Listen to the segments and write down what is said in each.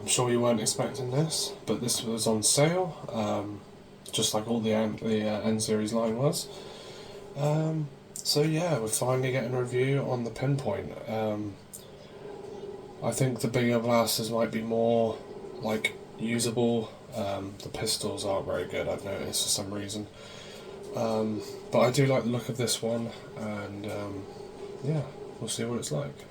sure you weren't expecting this, but this was on sale, just like all the N series line was. So yeah, we're finally getting a review on the Pinpoint. I think the bigger blasters might be more like usable. The pistols aren't very good, I've noticed for some reason. But I do like the look of this one, and yeah, we'll see what it's like.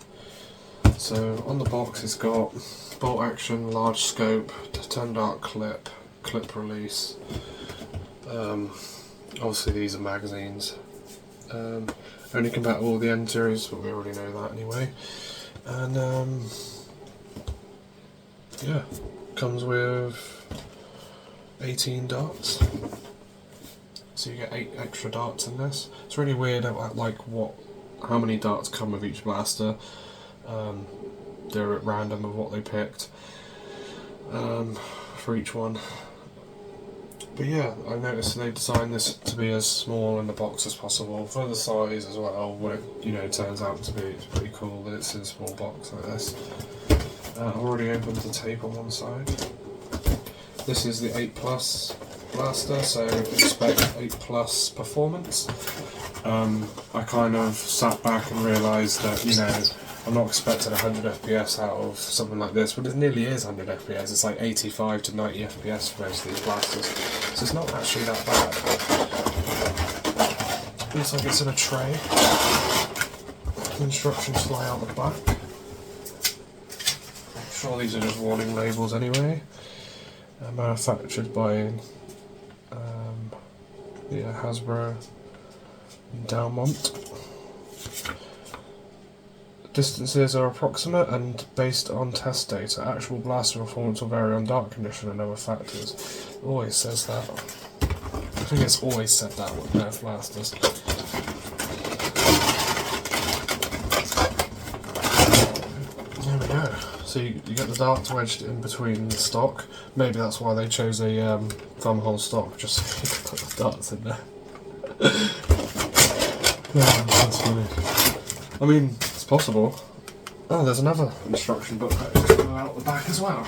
So on the box it's got bolt action, large scope, turned out clip release. Obviously these are magazines. Only compatible with the N series, but we already know that anyway. And yeah, comes with 18 darts. So you get 8 extra darts in this. It's really weird like how many darts come with each blaster. They're at random of what they picked for each one. But yeah, I noticed they designed this to be as small in the box as possible for the size as well. When it turns out to be, it's pretty cool that it's in a small box like this. I've already opened the tape on one side. This is the 8 Plus blaster, so expect 8 Plus performance. I kind of sat back and realised that I'm not expecting 100 FPS out of something like this, but it nearly is 100 FPS. It's like 85 to 90 FPS for most of these blasters, so it's not actually that bad. Looks like it's in a tray. The instructions fly out the back. I'm sure these are just warning labels anyway. Manufactured by Hasbro in Dalmont. Distances are approximate and based on test data. Actual blaster performance will vary on dart condition and other factors. It always says that. I think it's always said that with Nerf blasters. There we go. So you get the darts wedged in between the stock. Maybe that's why they chose a thumb hole stock, just so you can put the darts in there. That's funny. I mean, it's possible. Oh, there's another instruction book that just go out the back as well.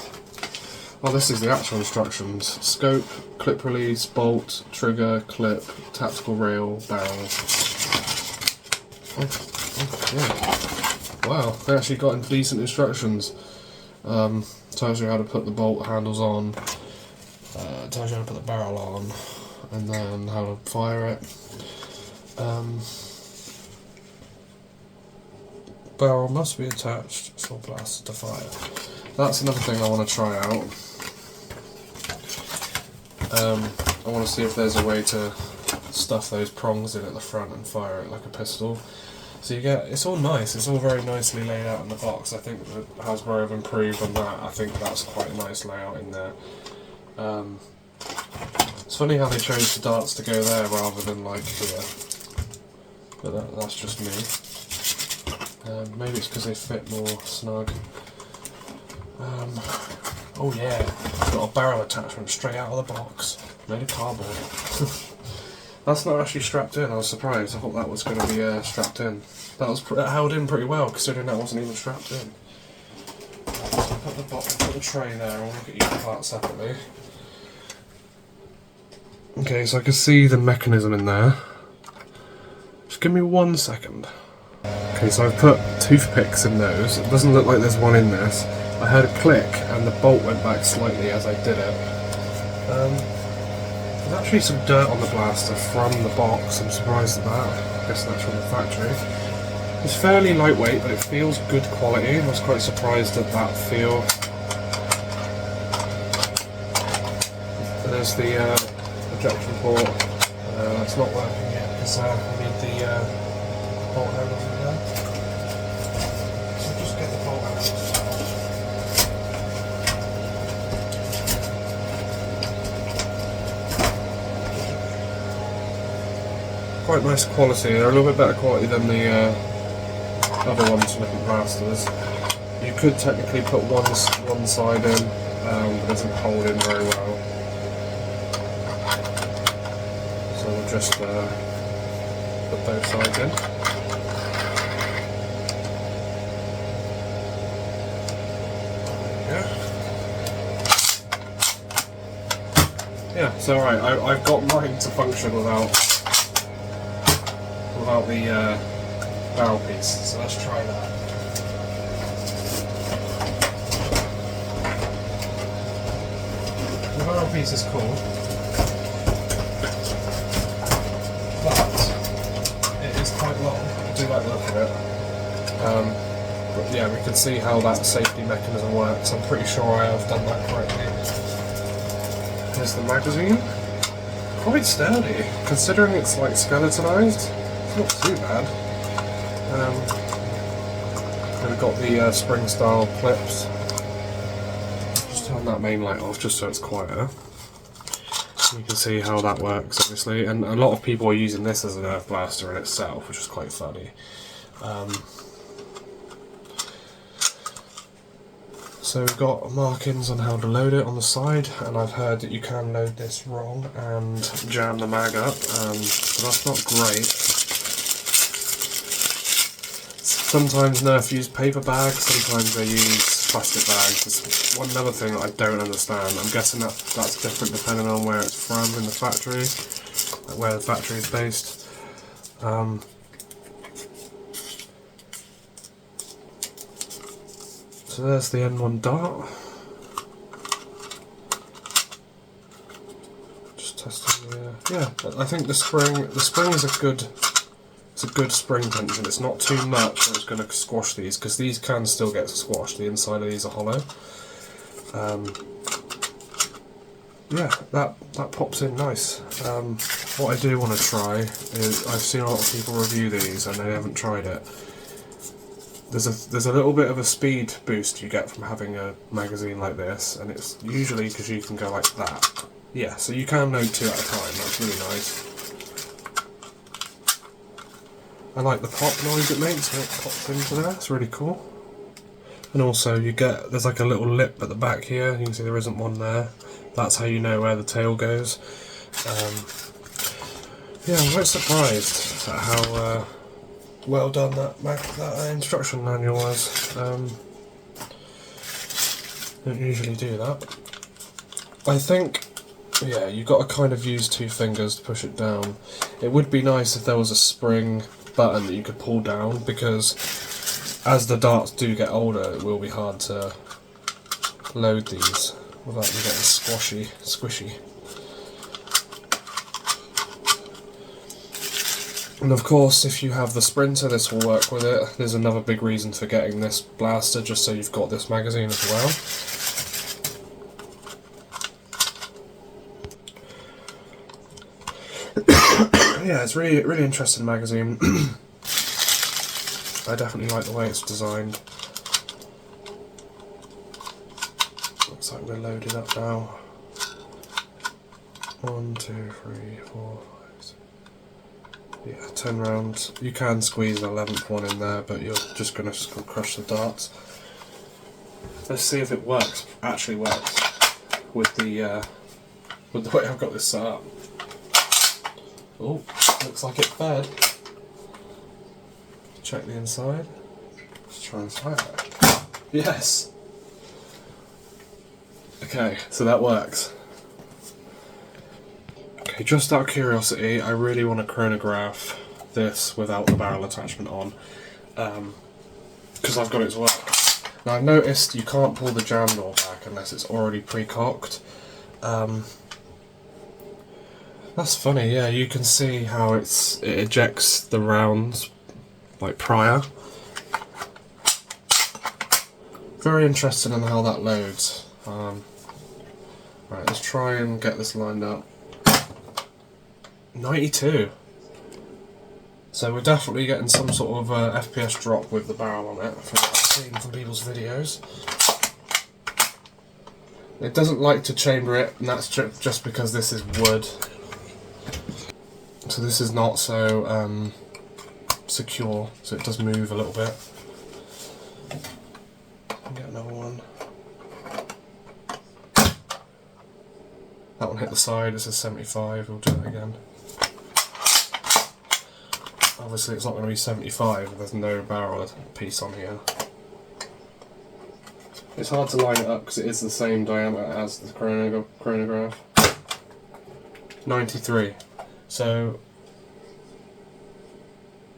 Oh, this is the actual instructions. Scope, clip release, bolt, trigger, clip, tactical rail, barrel. Yeah. Wow, they actually got decent instructions. Tells you how to put the bolt handles on, tells you how to put the barrel on, and then how to fire it. Barrel must be attached for blaster to fire. That's another thing I want to try out. I want to see if there's a way to stuff those prongs in at the front and fire it like a pistol. So you get, it's all nice, it's all very nicely laid out in the box. I think that Hasbro have improved on that. I think that's quite a nice layout in there. It's funny how they chose the darts to go there rather than like here. But that's just me. Maybe it's because they fit more snug. Oh yeah, got a barrel attachment straight out of the box. Made of cardboard. That's not actually strapped in, I was surprised. I thought that was going to be strapped in. That held in pretty well, considering that wasn't even strapped in. So put the tray there, and we'll look at each part separately. Okay, so I can see the mechanism in there. Just give me 1 second. Okay, so I've put toothpicks in those. It doesn't look like there's one in this. I heard a click and the bolt went back slightly as I did it. There's actually some dirt on the blaster from the box. I'm surprised at that. I guess that's from the factory. It's fairly lightweight, but it feels good quality. I was quite surprised at that feel. There's the ejection port. It's not working yet because I need the bolt handles in there. So just get the bolt handles. Quite nice quality. They're a little bit better quality than the other ones from the blasters. You could technically put one side in, but it doesn't hold in very well. So we'll just put both sides in. There we go. Yeah, so right, I've got mine to function without the barrel piece, so let's try that. The barrel piece is cool, but it is quite long. I do like the look of it. But yeah, we can see how that safety mechanism works. I'm pretty sure I have done that correctly. Here's the magazine. Quite sturdy, considering it's like skeletonized. It's not too bad. And we've got the spring style clips. Just turn that main light off just so it's quieter. You can see how that works, obviously, and a lot of people are using this as a Nerf blaster in itself, which is quite funny. So we've got markings on how to load it on the side, and I've heard that you can load this wrong and jam the mag up, but that's not great. Sometimes Nerf use paper bags, sometimes they use plastic bags. It's one other thing that I don't understand. I'm guessing that's different depending on where it's from in the factory, like where the factory is based. So there's the N1 dart. Just testing the yeah. I think the spring is a good spring tension. It's not too much that it's going to squash these, because these can still get squashed. The inside of these are hollow. Yeah, that pops in nice. What I do want to try is, I've seen a lot of people review these and they haven't tried it. There's a little bit of a speed boost you get from having a magazine like this, and it's usually because you can go like that. Yeah, so you can load 2 at a time. That's really nice. I like the pop noise it makes when it pops into there. It's really cool. And also there's like a little lip at the back here. You can see there isn't one there. That's how you know where the tail goes. Yeah, I'm quite surprised at how well done that instruction manual was. Don't usually do that. I think, yeah, you've got to kind of use 2 fingers to push it down. It would be nice if there was a spring button that you could pull down, because as the darts do get older, it will be hard to load these without them getting squishy. And of course, if you have the Sprinter, this will work with it. There's another big reason for getting this blaster, just so you've got this magazine as well. Yeah, it's really interesting magazine. I definitely like the way it's designed. Looks like we're loaded up now. 1, 2, 3, 4, 5, 6. Yeah, 10 rounds. You can squeeze an 11th one in there, but you're just going to crush the darts. Let's see if it actually works with the way I've got this set up. Oh, looks like it fed. Check the inside. Let's try and fire it. Yes! Okay, so that works. Okay, just out of curiosity, I really want to chronograph this without the barrel attachment on, because I've got it to work. Now I've noticed you can't pull the jam door back unless it's already pre-cocked. That's funny, yeah, you can see how it ejects the rounds like prior. Very interested in how that loads. Right, let's try and get this lined up. 92. So we're definitely getting some sort of FPS drop with the barrel on it, from what I've seen from people's videos. It doesn't like to chamber it, and that's just because this is wood. So this is not so secure, so it does move a little bit. Get another one. That one hit the side, it says 75, we'll do it again. Obviously it's not going to be 75 if there's no barrel piece on here. It's hard to line it up because it is the same diameter as the chronograph. 93. So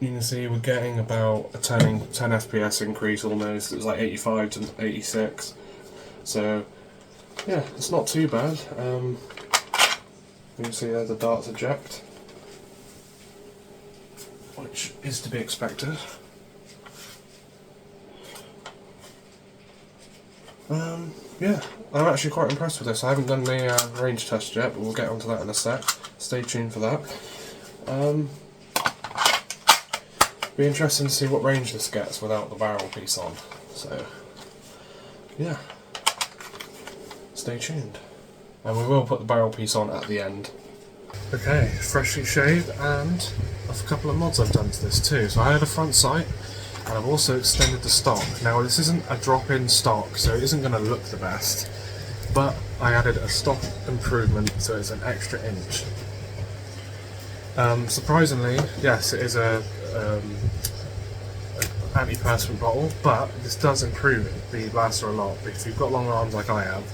you can see we're getting about a 10 FPS increase almost. It was like 85 to 86. So yeah, it's not too bad. You can see there the darts eject, which is to be expected. Yeah, I'm actually quite impressed with this. I haven't done the range test yet, but we'll get onto that in a sec. Stay tuned for that. Be interesting to see what range this gets without the barrel piece on. So, yeah, stay tuned. And we will put the barrel piece on at the end. Okay, freshly shaved, and a couple of mods I've done to this too. So I had a front sight, and I've also extended the stock. Now this isn't a drop-in stock, so it isn't going to look the best, but I added a stock improvement, so it's an extra inch. Surprisingly, yes, it is a anti-perspirant bottle, but this does improve the blaster a lot, because if you've got long arms like I have,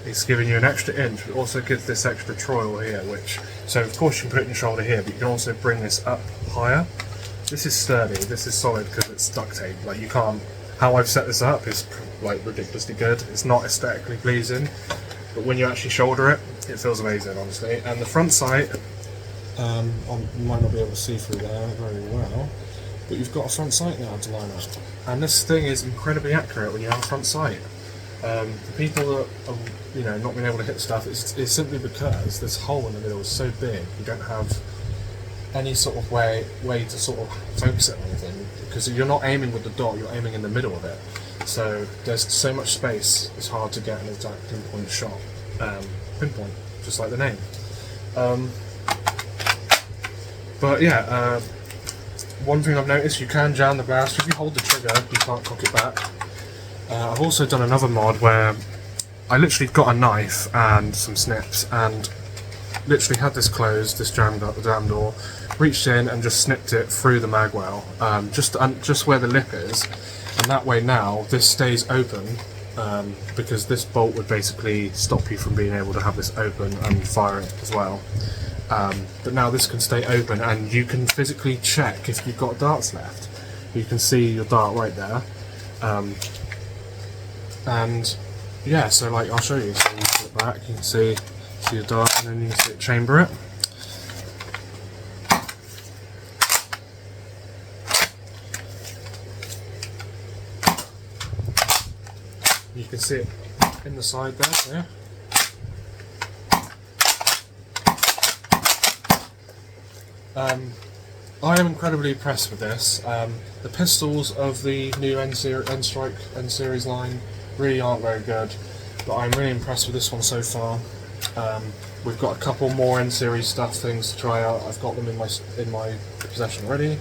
it's giving you an extra inch. It also gives this extra troil here, which, so of course you can put it in your shoulder here, but you can also bring this up higher. This is sturdy, this is solid because it's duct tape. Like, you can't, how I've set this up is like ridiculously good. It's not aesthetically pleasing, but when you actually shoulder it, it feels amazing, honestly. And the front sight, you might not be able to see through there very well, but you've got a front sight now to line up. And this thing is incredibly accurate when you have a front sight. The people that are, you know, not being able to hit stuff, it's simply because this hole in the middle is so big, you don't have any sort of way to sort of focus it on anything, because you're not aiming with the dot, you're aiming in the middle of it. So there's so much space, it's hard to get an exact pinpoint shot. Pinpoint, just like the name. But yeah, one thing I've noticed, you can jam the blaster. If you hold the trigger, you can't cock it back. I've also done another mod where I literally got a knife and some snips and literally had this closed, this jam door, reached in and just snipped it through the mag well, just where the lip is, and that way now this stays open, because this bolt would basically stop you from being able to have this open and fire it as well. But now this can stay open, and you can physically check if you've got darts left. You can see your dart right there. And yeah, so like I'll show you. So you put it back, you can see your dart, and then you can see it chamber it. You can see it in the side there. Yeah. I am incredibly impressed with this. The pistols of the new N-Strike N-Series line really aren't very good, but I'm really impressed with this one so far. We've got a couple more N-Series things to try out. I've got them in my possession already.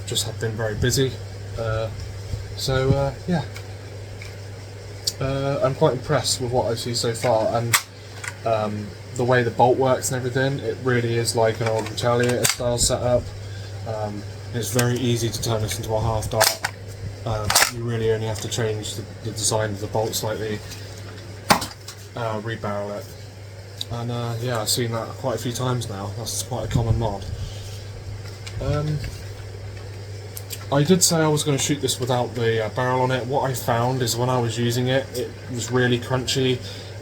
Just have been very busy. Yeah. I'm quite impressed with what I see so far, and the way the bolt works and everything, it really is like an old Retaliator style setup. It's very easy to turn this into a half dart. You really only have to change the design of the bolt slightly, rebarrel it, and yeah, I've seen that quite a few times now. That's quite a common mod. I did say I was going to shoot this without the barrel on it. What I found is when I was using it, it was really crunchy,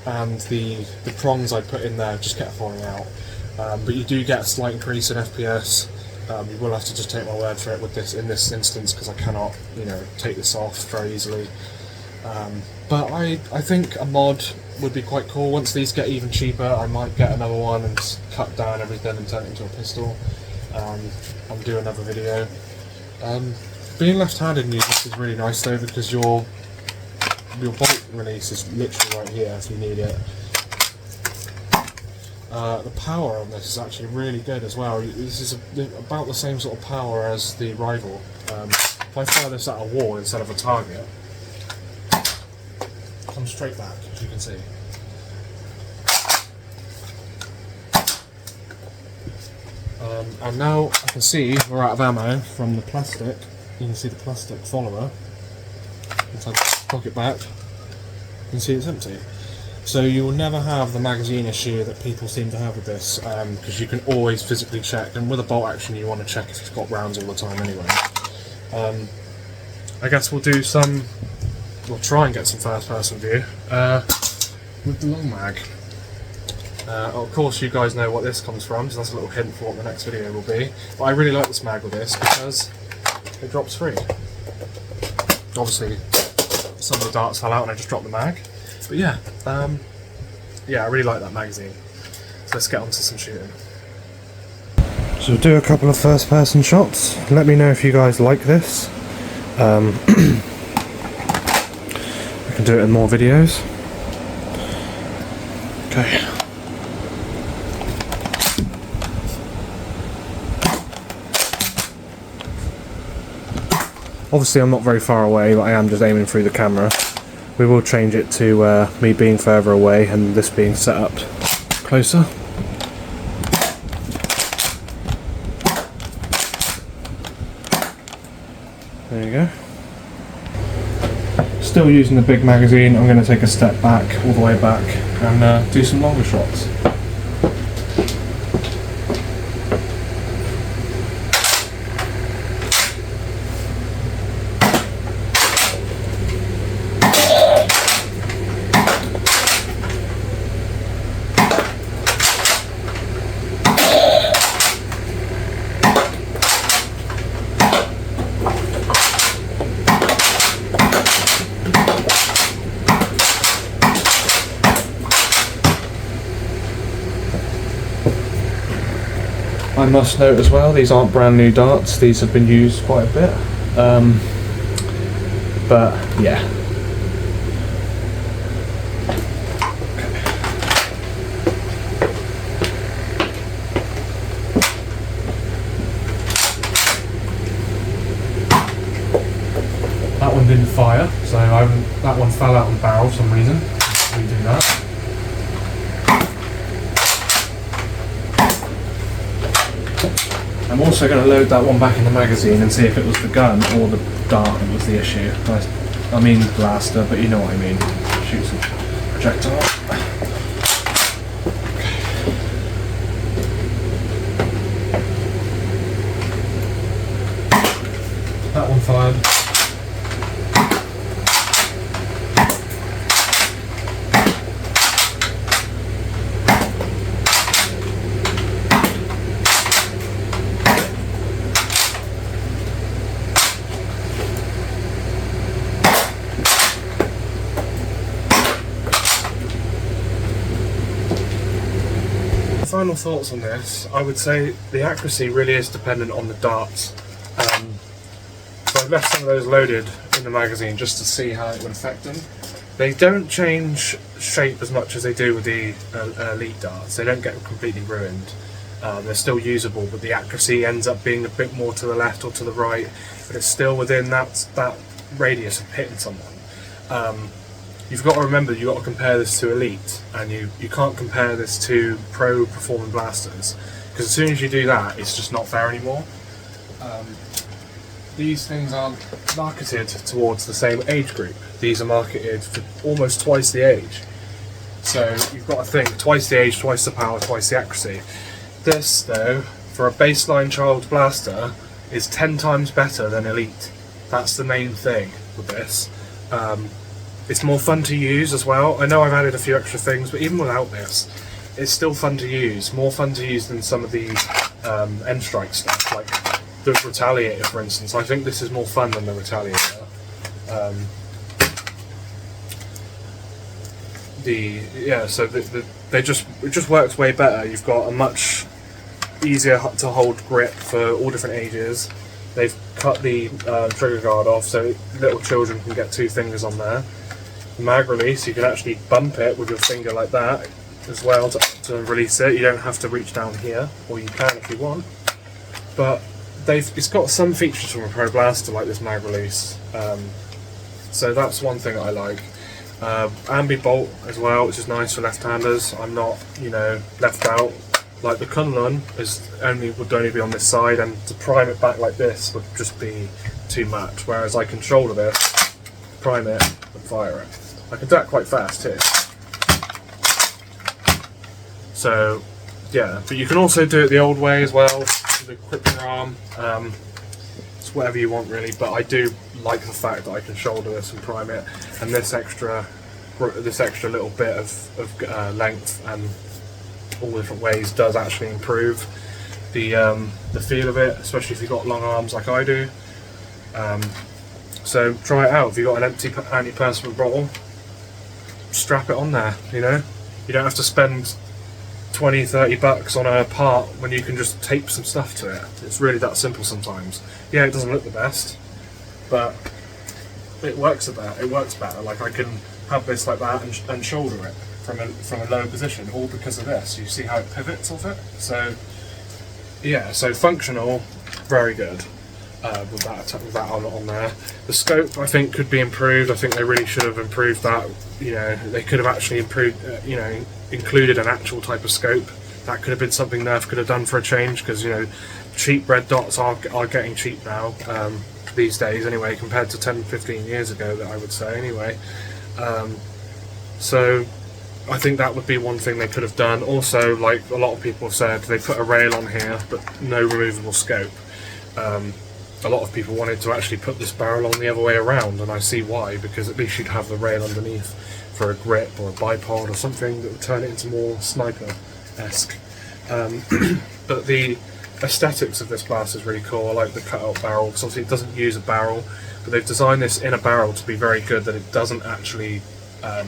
and the prongs I put in there just kept falling out. But you do get a slight increase in FPS. You will have to just take my word for it with this in this instance, because I cannot, you know, take this off very easily. But I think a mod would be quite cool. Once these get even cheaper, I might get another one and cut down everything and turn it into a pistol, and do another video. Being left-handed in this is really nice though, because your bolt release is literally right here if you need it. The power on this is actually really good as well. This is about the same sort of power as the rival. If I fire this at a wall instead of a target, it comes straight back, as you can see. And now I can see we're out of ammo from the plastic. You can see the plastic follower. If I poke it back, you can see it's empty. So you will never have the magazine issue that people seem to have with this, because you can always physically check, and with a bolt action you want to check if it's got rounds all the time anyway. I guess we'll try and get some first person view with the long mag. Of course you guys know what this comes from, so that's a little hint for what the next video will be. But I really like this mag with this because it drops free. Obviously some of the darts fell out and I just dropped the mag. But yeah, I really like that magazine. So let's get on to some shooting. So we'll do a couple of first person shots. Let me know if you guys like this. I can do it in more videos. Okay. Obviously I'm not very far away, but I am just aiming through the camera. We will change it to me being further away and this being set up closer. There you go. Still using the big magazine, I'm going to take a step back, all the way back, and do some longer shots. I must note as well, these aren't brand new darts, these have been used quite a bit, but yeah. That one didn't fire, so that one fell out of the barrel for some reason. Redo that. I'm also going to load that one back in the magazine and see if it was the gun or the dart that was the issue. I mean blaster, but you know what I mean. Shoot some projectile. That one fired. Final thoughts on this, I would say the accuracy really is dependent on the darts. So I've left some of those loaded in the magazine just to see how it would affect them. They don't change shape as much as they do with the Elite darts. They don't get completely ruined. They're still usable, but the accuracy ends up being a bit more to the left or to the right, but it's still within that radius of hitting someone. You've got to remember you've got to compare this to Elite, and you can't compare this to pro performing blasters, because as soon as you do that it's just not fair anymore. These things aren't marketed towards the same age group. These are marketed for almost twice the age. So you've got to think twice the age, twice the power, twice the accuracy. This though, for a baseline child blaster, is 10 times better than Elite. That's the main thing with this. It's more fun to use as well. I know I've added a few extra things, but even without this, it's still fun to use. More fun to use than some of the M-Strike stuff, like the Retaliator, for instance. I think this is more fun than the Retaliator. It just works way better. You've got a much easier to hold grip for all different ages. They've cut the trigger guard off, so little children can get 2 fingers on there. The mag release, you can actually bump it with your finger like that as well to release it. You don't have to reach down here, or you can if you want. But it's got some features from a Pro Blaster like this mag release. So that's one thing that I like. Ambi bolt as well, which is nice for left-handers. I'm not, left out. Like the Kunlun would only be on this side, and to prime it back like this would just be too much. Whereas I control this, prime it, and fire it. I can do that quite fast too. So yeah, but you can also do it the old way as well, with equip your arm. It's whatever you want really, but I do like the fact that I can shoulder this and prime it, and this extra little bit of length and all different ways does actually improve the feel of it, especially if you've got long arms like I do. So try it out. If you've got an empty antiperspirant bottle, strap it on there, you know. You don't have to spend 20-30 bucks on a part when you can just tape some stuff to it. It's really that simple sometimes. Yeah, it doesn't look the best, but it works better. Like I can have this like that and shoulder it from a low position, all because of this. You see how it pivots off it? So yeah, so functional, very good. With that on there. The scope I think could be improved. I think they really should have improved that. You know, they could have actually improved, you know, included an actual type of scope. That could have been something Nerf could have done for a change, because you know, cheap red dots are getting cheap now these days anyway, compared to 10-15 years ago, that I would say anyway. So I think that would be one thing they could have done. Also, like a lot of people have said, they put a rail on here but no removable scope. A lot of people wanted to actually put this barrel on the other way around, and I see why, because at least you'd have the rail underneath for a grip or a bipod or something that would turn it into more sniper-esque. But the aesthetics of this blaster is really cool. I like the cut-out barrel, because obviously it doesn't use a barrel, but they've designed this in a barrel to be very good, that it doesn't actually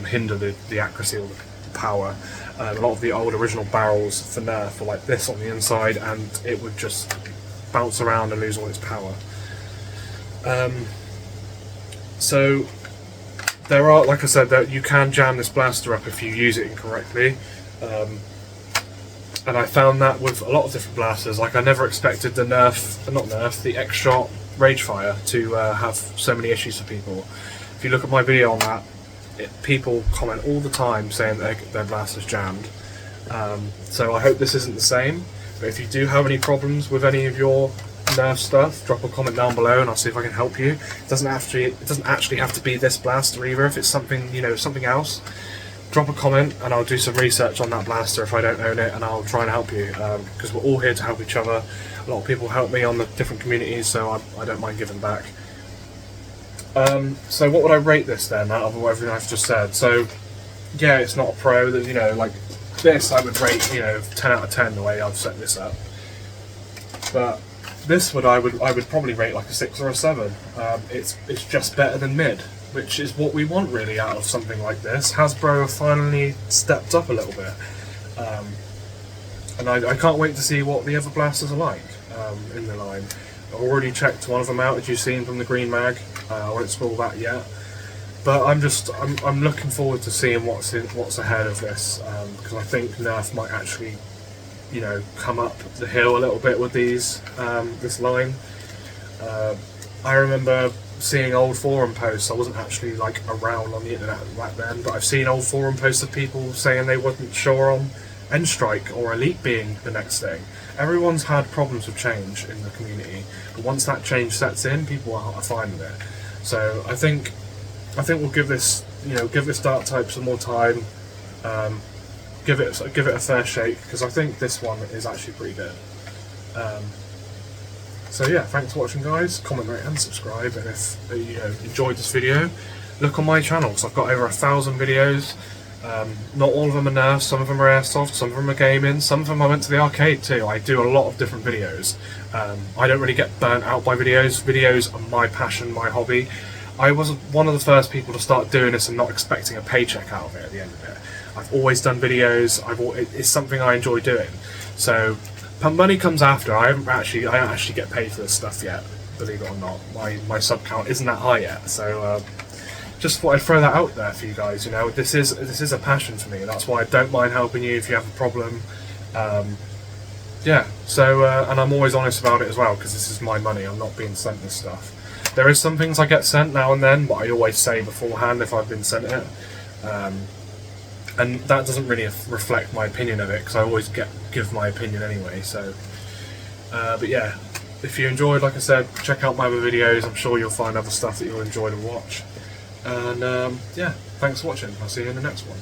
hinder the accuracy or the power. A lot of the old original barrels for Nerf were like this on the inside, and it would just bounce around and lose all its power. So there are, like I said, that you can jam this blaster up if you use it incorrectly, and I found that with a lot of different blasters. Like I never expected the the X-Shot Ragefire to have so many issues for people. If you look at my video on that, people comment all the time saying that their blaster's jammed. So I hope this isn't the same. But if you do have any problems with any of your Nerf stuff, drop a comment down below and I'll see if I can help you. It doesn't actually have to be this blaster either. If it's something, you know, something else, drop a comment and I'll do some research on that blaster if I don't own it, and I'll try and help you, because we're all here to help each other. A lot of people help me on the different communities, so I don't mind giving back. So what would I rate this then, out of everything I've just said? So yeah, it's not a pro. That, you know, like this I would rate, you know, 10 out of 10 the way I've set this up. But this I would probably rate like a 6 or a 7. It's just better than mid, which is what we want really out of something like this. Hasbro have finally stepped up a little bit, and I can't wait to see what the other blasters are like in the line. I've already checked one of them out, as you've seen from the green mag. I won't spoil that yet. But I'm looking forward to seeing what's ahead of this, because I think Nerf might actually, you know, come up the hill a little bit with this line. I remember seeing old forum posts. I wasn't actually like around on the internet back then, but I've seen old forum posts of people saying they wasn't sure on N-Strike or Elite being the next thing. Everyone's had problems with change in the community, but once that change sets in, people are fine with it. So I think we'll give this dart type some more time, give it a fair shake, because I think this one is actually pretty good. So yeah, thanks for watching guys. Comment, rate and subscribe, and if you enjoyed this video, look on my channel, because I've got over 1,000 videos. Not all of them are Nerf, some of them are airsoft, some of them are gaming, some of them I went to the arcade too. I do a lot of different videos. I don't really get burnt out by videos. Videos are my passion, my hobby. I was one of the first people to start doing this and not expecting a paycheck out of it at the end of it. I've always done videos. It's something I enjoy doing. So money comes after. I don't actually get paid for this stuff yet, believe it or not. My sub count isn't that high yet. So just thought I'd throw that out there for you guys. You know, this is a passion for me. That's why I don't mind helping you if you have a problem. Yeah. So and I'm always honest about it as well, because this is my money. I'm not being sent this stuff. There is some things I get sent now and then, but I always say beforehand if I've been sent it. And that doesn't really reflect my opinion of it, because I always give my opinion anyway. So, but yeah, if you enjoyed, like I said, check out my other videos. I'm sure you'll find other stuff that you'll enjoy to watch. And yeah, thanks for watching. I'll see you in the next one.